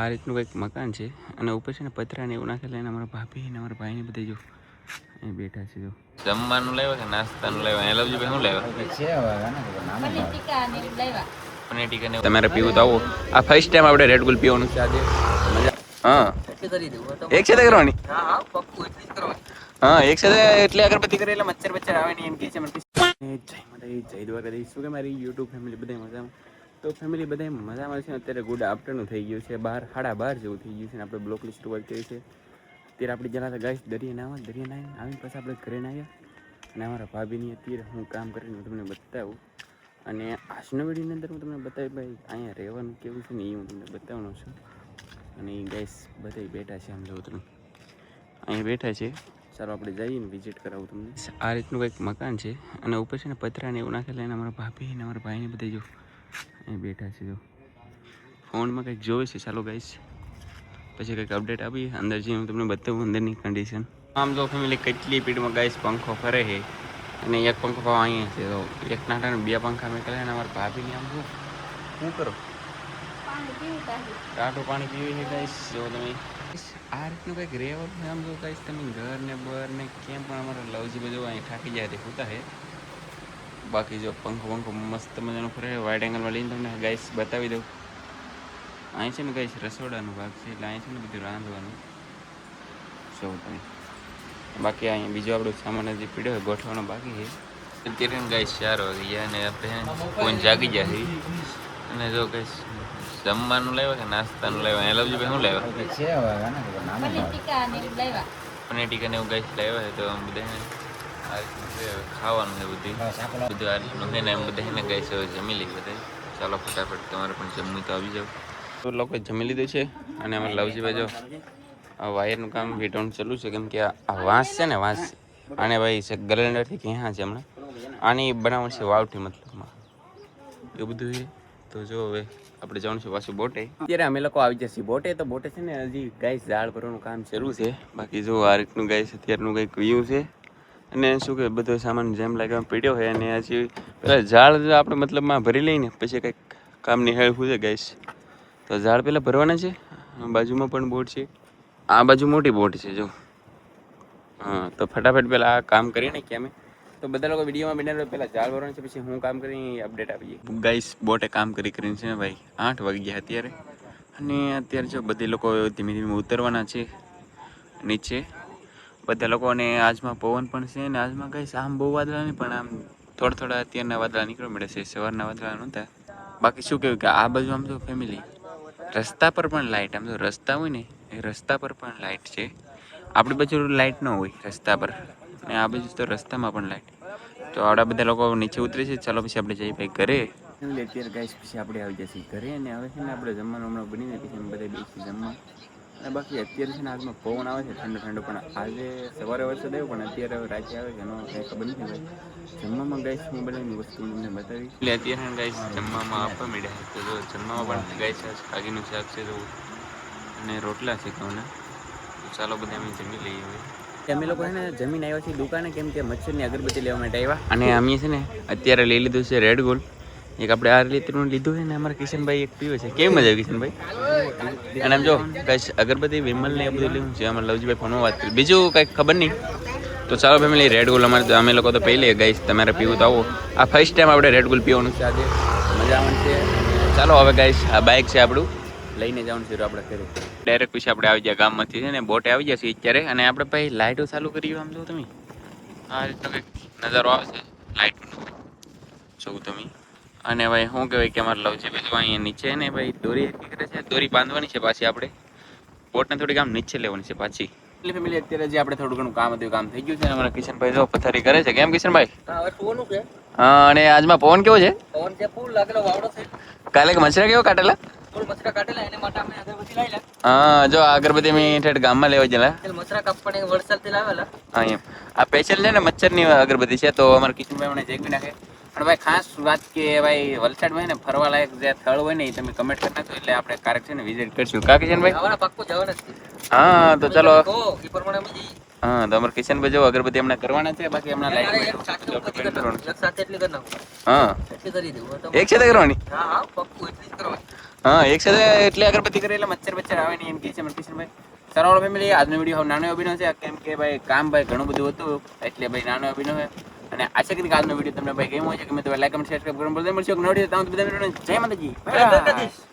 આ રીતનું કંઈક મકાન છે અને ઉપર છે ને પતરાને એવું નાખેલા એને અમારા ભાભી અને અમારા ભાઈને બધા જો અહીં બેઠા છે. જો જમવાનું લેવા કે નાસ્તાનું લેવા એ લવજી ભાઈ શું લેવા પનીર ટીકા ને તમારે પીવું તો આવો. આ ફર્સ્ટ ટાઈમ આપણે રેડ બુલ પીવાનું છે આજે. મજા હા એક સાથે કરવાની હા એક સાથે એટલે અગરબત્તી કરે એટલે મચ્છર બચ્ચર આવે નહીં એમ કે છે. જય માતાજી જય દ્વારકાધીશ. શું કે મારી યુટ્યુબ ફેમિલી બધા મજામાં? તો ફેમિલી બધા મજામાં છે. અત્યારે ગુડ આફ્ટરનૂન થઈ ગયું છે, 12:30 જેવું થઈ ગયું છે ને આપણે બ્લોકની શરૂઆત કરી છે. અત્યારે આપણે જણા ગાઈસ દરિયા નાહીને આવીને પછી આપણે ઘરે આવ્યા અને અમારા ભાભીની અત્યારે હું કામ કરીને હું તમને બતાવું અને આજનો વિડીયોની અંદર હું તમને બતાવી ભાઈ અહીંયા રહેવાનું કેવું છે ને એ હું તમને બતાવવાનો છું. અને ગાઈસ બધા બેઠા છે, આમ જોઉં તમે અહીંયા બેઠા છે. ચાલો આપણે જઈએ ને વિઝિટ કરાવું તમને. આ રીતનું કંઈક મકાન છે અને ઉપર છે ને પતરાને એવું નાખેલા એને અમારા ભાભી અને અમારા ભાઈને બધા જો અહીં બેઠા છે. જો ફોનમાં કંઈક જોવે છે. ચાલો ગાઈસ પછી કંઈક અપડેટ આપી અંદર જઈને હું તમને બતાવું અંદરની કન્ડિશન. આમ જો ફેમિલી કેટલી સ્પીડમાં ગાઈસ પંખો ફરે છે અને એક પંખો અહીંયા છે. તો એક નાટાને 2 પંખા મેં કર્યા અને અમારા ભાભીને આમ શું કરો ટાટું પાણી પીવી છે ગાઈસ. જો તમે આ રીતનું કંઈક રહેવાનું આમ જો ગાઈસ તમે ઘર ને બર ને કેમ પણ અમારા લવજી બધું અહીં થાકી જાય તે હોતા છે. બાકી જો પંખો મસ્ત મજાનો ફરે વાઇડ એંગલમાં લઈને તમને ગાઈસ બતાવી દઉં. અહીં છે ને ગાઈસ રસોડાનો ભાગ છે એટલે અહીં છે ને બધું રાંધવાનું સૌ તમે. બાકી અહીંયા બીજો આપણો સામાન હજી પીડ્યો હોય ગોઠવાનો બાકી છે. અત્યારે ગાઈસ 4 વાગી ગયા અને આપણે કોઈ જાગી જાય અને જો ગાઈસ જમવાનું લેવા કે નાસ્તાનું લેવા એ લવજી ભાઈ શું લેવા પનીર ટીકા ને એવું ગાઈસ લેવા છે. તો આમ બધા ખાવાનું છે બધું આ રીતનું છે ને એમ બધા ગાઈસ હવે જમી લઈ બધા. ચાલો ફટાફટ તમારે પણ જમવું તો આવી જાવ. તો લોકો જમી લીધું છે અને અમારે લવજીભાઈ જો આ વાયરનું કામ વીટવાનું ચાલુ છે કેમ કે આ વાંસ છે ને વાંસ આને ભાઈ છે ગલેન્ડરથી ક્યાં છે હમણાં આની બનાવવાનું છે વાવથી મતલબમાં એવું બધું છે. તો જો હવે આપણે જવાનું છે પાછું બોટે. અત્યારે અમે લોકો આવી જશે બોટે. તો બોટે છે ને હજી ગાઈસ ઝાડ ભરવાનું કામ શરૂ છે. બાકી જો આ રીતનું ગાઈસ અત્યારનું કંઈક વ્યૂ છે અને શું કે બધો સામાન જેમ લાગે પીડ્યો હોય અને હજી પેલા ઝાડ આપણે મતલબમાં ભરી લઈને પછી કંઈક કામની હેલ્પ છે ગાઈસ. તો ઝાડ પહેલાં ભરવાના છે. બાજુમાં પણ બોટ છે, આ બાજુ મોટી બોટ છે જો. હા તો ફટાફટ પહેલાં આ કામ કરીએ ને કે અમે તો બધા લોકો વિડીયોમાં બને પહેલાં ઝાડ ભરવાનું છે પછી હું કામ કરીને અપડેટ આપીએ. ગાઈસ બોટે કામ કરીને છે ને ભાઈ 8 વાગી ગયા અત્યારે અને અત્યારે જો બધી લોકો ધીમે ધીમે ઉતરવાના છે નીચે બધા લોકોને. આજમાં પવન પણ છે ને આજમાં ગાઈસ આમ બહુ વાદળા નહીં પણ આમ થોડા અત્યારના વાદળા નીકળવા મળે છે, સવારના વાદળા નહોતા. બાકી શું કહેવું કે આ બાજુ આમ તો ફેમિલી રસ્તા પર પણ લાઇટ, આમ તો રસ્તા હોય ને એ રસ્તા પર પણ લાઇટ છે. આપણી બાજુ લાઇટ ન હોય રસ્તા પર ને આ બાજુ તો રસ્તામાં પણ લાઇટ. તો આવડા બધા લોકો નીચે ઉતરે છે. ચાલો પછી આપણે જઈએ ભાઈ ઘરે. અત્યારે ગાઈસ પછી આપણે આવી જશે ઘરે અને હવે છે ને આપણે જમવાનું હમણાં બનીને પછી અમે બધા બેસી જમવા. અને બાકી અત્યારે છે ને આજમાં પવન આવે છે ઠંડો પણ આજે સવારે વરસાદ આવ્યો પણ અત્યારે હવે રાતે આવે છે એનો કંઈ ખબર નથી ભાઈ. જમવામાં ગાઈસ હું બનાવીને વસ્તુ તમને બતાવી એટલે અત્યારે ગાઈસ જમવામાં આપવા મળ્યા. તો જો જમવામાં પણ ગાઈસ કાગીનું શાક છે તો અને રોટલા છે ઘઉંના. ચાલો બધા અમે જમી લઈએ હવે. અમે લોકો છે ને જમીન આવ્યા છીએ દુકાને કેમ કે મચ્છરની અગરબત્તી લેવા માટે આવ્યા અને અમે છે ને અત્યારે લઈ લીધું છે રેડ ગોલ્ડ. એક આપણે આ લીટરનું લીધું છે ને અમારા કિશનભાઈ એક પીવે છે. કેવી મજા આવી કિશનભાઈ? અને આમ જો કઈ અગરબત્તી વિમલ ને એ બધું લેવું છે. અમારા લવજીભાઈ ફોનમાં વાત કરી બીજું કંઈક ખબર નહીં. તો ચાલો ફેમિલી રેડ ગોલ્ડ અમારે અમે લોકો તો પી લઈએ ગાઈસ. તમારે પીવું તો આવો. આ ફર્સ્ટ ટાઈમ આપણે રેડ ગોલ્ડ પીવાનું છે આજે. મજા આવવાની છે. ચાલો હવે ગાઈસ આ બાઇક છે આપણું લઈને જવાનું છે આપણે ઘરે. ડાયરેક્ટ પછી આપણે આવી ગયા ગામમાંથી છે ને બોટે આવી જશે અત્યારે અને આપણે ભાઈ લાઇટો ચાલુ કરી આમ જો તમે આ રીતનો કંઈક નજારો આવે છે લાઇટનો જોઉં તમે. અને ભાઈ શું કહેવાય કે અમારે લવજી ભાઈ અહીંયા નીચે ને ભાઈ દોરી કરે છે. દોરી બાંધવાની છે પાછી આપણે બોટને થોડીક આમ નીચે લેવાની છે પાછી. એટલે ફેમિલી અત્યારે જે આપણે થોડું ઘણું કામ હતું કામ થઈ ગયું છે ને અમારા કિશનભાઈ જો પથારી કરે છે. કેમ કિશનભાઈ? હા અને આજમાં પવન કેવો છે? પવન છે ફૂલ લાગેલો વાવડો છે. કાલે મચ્છરા કેવો કાટેલા? ફૂલ મચ્છરા કાટેલા એને માટે આપણે અગરબત્તી લાવેલા. હા જો અગરબત્તી મેં ઠેઠ ગામમાં લેવા ગયેલા. મચ્છરા કાપવાને વરસાદથી લાવેલા. હા એમ આ સ્પેશિયલ છે ને મચ્છરની અગરબત્તી છે. તો અમારા કિશનભાઈ મને જેક નાખે. પણ ભાઈ ખાસ વાત કે ભાઈ વલસાડમાં ને ફરવા લાયક જે સ્થળ હોય ને એ તમે કમેન્ટ કરી નાખો એટલે આપણે ક્યારેક છે ને વિઝિટ કરશું. કા કિશનભાઈ? પાક્કું જવાનું છે. હા તો ચલો હા તો અમારે કિશનભાઈ જો અગરબત્તી હમણાં કરવાના છે. બાકી હમણાં લાઈટ હા એક સાથે કરવાની. હા એક સાથે એટલે અગરબત્તી કરે એટલે મચ્છર બચ્ચર આવે નહીં એમ કે છે કિશનભાઈ. સરાવળ ફેમિલી આજનો વિડીયો નાનો અભિનવ છે કેમ કે ભાઈ કામ ભાઈ ઘણું બધું હતું એટલે ભાઈ નાનો અભિનવ છે. અને આશા કરી કે આજનો વિડીયો તમને ભાઈ ગમ્યો હોય છે કે મેં તો લાઈક કમેન્ટ શેર સબસ્ક્રાઇબ કરવાનું ભૂલતા નહીં. મળશે એક નવો વિડીયો. ત્યાં સુધી બધાને જય માતાજી.